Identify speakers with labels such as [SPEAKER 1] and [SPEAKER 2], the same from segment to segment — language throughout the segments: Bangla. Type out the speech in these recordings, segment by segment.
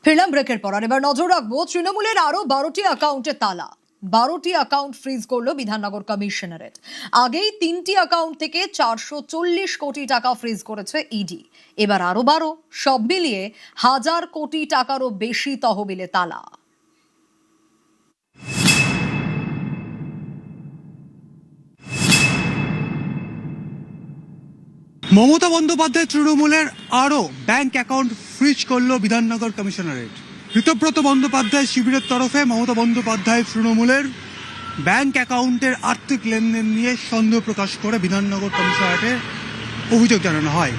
[SPEAKER 1] ফিরলাম ব্রেকের পর। আর এবার নজর রাখবো তৃণমূলের আরো 12টি অ্যাকাউন্টে তালা। 12টি অ্যাকাউন্ট ফ্রিজ করলো বিধাননগর কমিশনারেট। আগেই 3টি অ্যাকাউন্ট থেকে 440 কোটি টাকা ফ্রিজ করেছে ইডি। এবার আরো 12, সব মিলিয়ে 1000 কোটি টাকারও বেশি তহবিলে তালা।
[SPEAKER 2] মমতা বন্দ্যোপাধ্যায় তৃণমূলের আরও ব্যাংক অ্যাকাউন্ট ফ্রিজ করল বিধাননগর কমিশনারেট। ঋতব্রত বন্দ্যোপাধ্যায় শিবিরের তরফে মমতা বন্দ্যোপাধ্যায় তৃণমূলের ব্যাংক অ্যাকাউন্টের আর্থিক লেনদেন নিয়ে সন্দেহ প্রকাশ করে বিধাননগর কমিশনারেটে অভিযোগ জানানো হয়।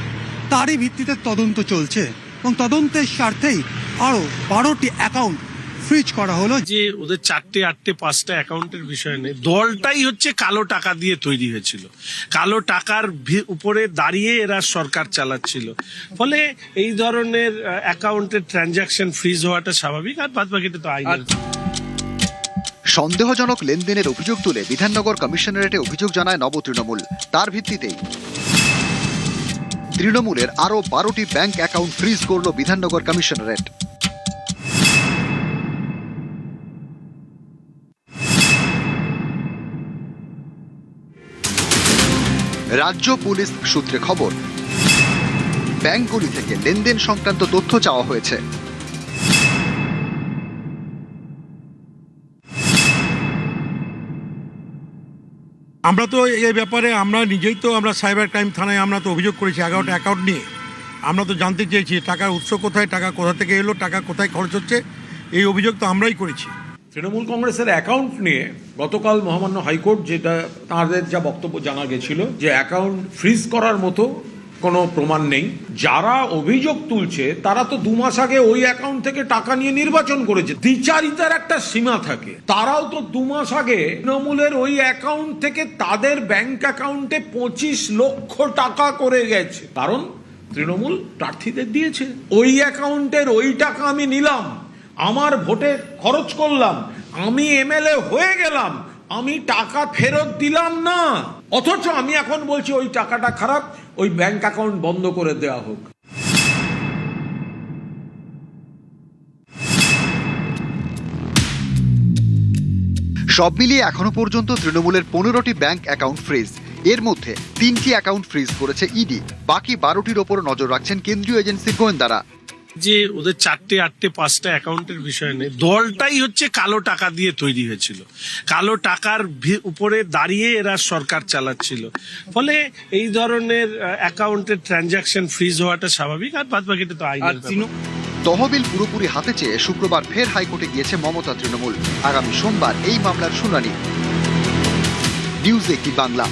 [SPEAKER 2] তারই ভিত্তিতে তদন্ত চলছে এবং তদন্তের স্বার্থেই আরও 12টি অ্যাকাউন্ট ফ্রিজ করা হলো।
[SPEAKER 3] যে ওদের 4টে 8টে 5টা অ্যাকাউন্টের বিষয় নেই, দলটাই হচ্ছে কালো টাকা দিয়ে তৈরি হয়েছিল। কালো টাকার উপরে দাঁড়িয়ে এরা সরকার চালাচ্ছিল, ফলে এই ধরনের অ্যাকাউন্টের ট্রানজাকশন ফ্রিজ হওয়াটা স্বাভাবিক। আর বাদ বাকিটা তো আইনের।
[SPEAKER 4] সন্দেহজনক লেনদেনের অভিযোগ তুলে বিধাননগর কমিশনারেটে অভিযোগ জানায় নব তৃণমূল। তার ভিত্তিতেই তৃণমূলের আরও 12টি ব্যাংক অ্যাকাউন্ট ফ্রিজ করল বিধাননগর কমিশনারেট। রাজ্য পুলিশ সূত্রে খবর, ব্যাংকগুলি থেকে লেনদেন সংক্রান্ত তথ্য চাওয়া হয়েছে।
[SPEAKER 5] আমরা তো এই ব্যাপারে আমরা নিজেই তো আমরা সাইবার ক্রাইম থানায় আমরা তো অভিযোগ করেছি 11টা অ্যাকাউন্ট নিয়ে। আমরা তো জানতে চেয়েছি টাকার উৎস কোথায়, টাকা কোথা থেকে এলো, টাকা কোথায় খরচ হচ্ছে, এই অভিযোগ তো আমরাই করেছি।
[SPEAKER 6] তৃণমূল কংগ্রেসের অ্যাকাউন্ট নিয়ে গতকাল মহামান্য হাইকোর্ট যেটা তাঁদের যা বক্তব্য জানা গেছিল যে অ্যাকাউন্ট ফ্রিজ করার মতো কোনো প্রমাণ নেই। যারা অভিযোগ তুলছে তারা তো 2 মাস আগে ওই অ্যাকাউন্ট থেকে টাকা নিয়ে নির্বাচন করেছে। দ্বিচারিতার একটা সীমা থাকে। তারাও তো 2 মাস আগে তৃণমূলের ওই অ্যাকাউন্ট থেকে তাদের ব্যাংক অ্যাকাউন্টে 25 লক্ষ টাকা করে গেছে, কারণ তৃণমূল প্রার্থীদের দিয়েছে। ওই অ্যাকাউন্টের ওই টাকা আমি নিলাম, আমার ভোটে খরচ করলাম, আমি এমএলএ হয়ে গেলাম, আমি টাকা ফেরত দিলাম না, অথচ আমি এখন বলছি ওই টাকাটা খারাপ, ওই ব্যাংক অ্যাকাউন্ট বন্ধ করে দেওয়া হোক।
[SPEAKER 4] সব মিলিয়ে এখনো পর্যন্ত তৃণমূলের 15টি ব্যাংক অ্যাকাউন্ট ফ্রিজ। এর মধ্যে 3টি অ্যাকাউন্ট ফ্রিজ করেছে ইডি। বাকি 12টির ওপর নজর রাখছেন কেন্দ্রীয় এজেন্সির গোয়েন্দারা।
[SPEAKER 3] যে ওদের 4টে 8টে 5টা অ্যাকাউন্টের বিষয় নেই, দলটাই হচ্ছে কালো টাকা দিয়ে তৈরি হয়েছিল। কালো টাকার উপরে দাঁড়িয়ে এরা সরকার চালাচ্ছিল, ফলে এই ধরনের অ্যাকাউন্টের ট্রানজাকশন ফ্রিজ হওয়াটা স্বাভাবিক। আর বাদ বাকিটা তো আইনের।
[SPEAKER 4] তহবিল পুরোপুরি হাতে চেয়ে শুক্রবার ফের হাইকোর্টে গিয়েছে মমতা তৃণমূল। আগামী সোমবার এই মামলার শুনানি। নিউজ 18 বাংলা।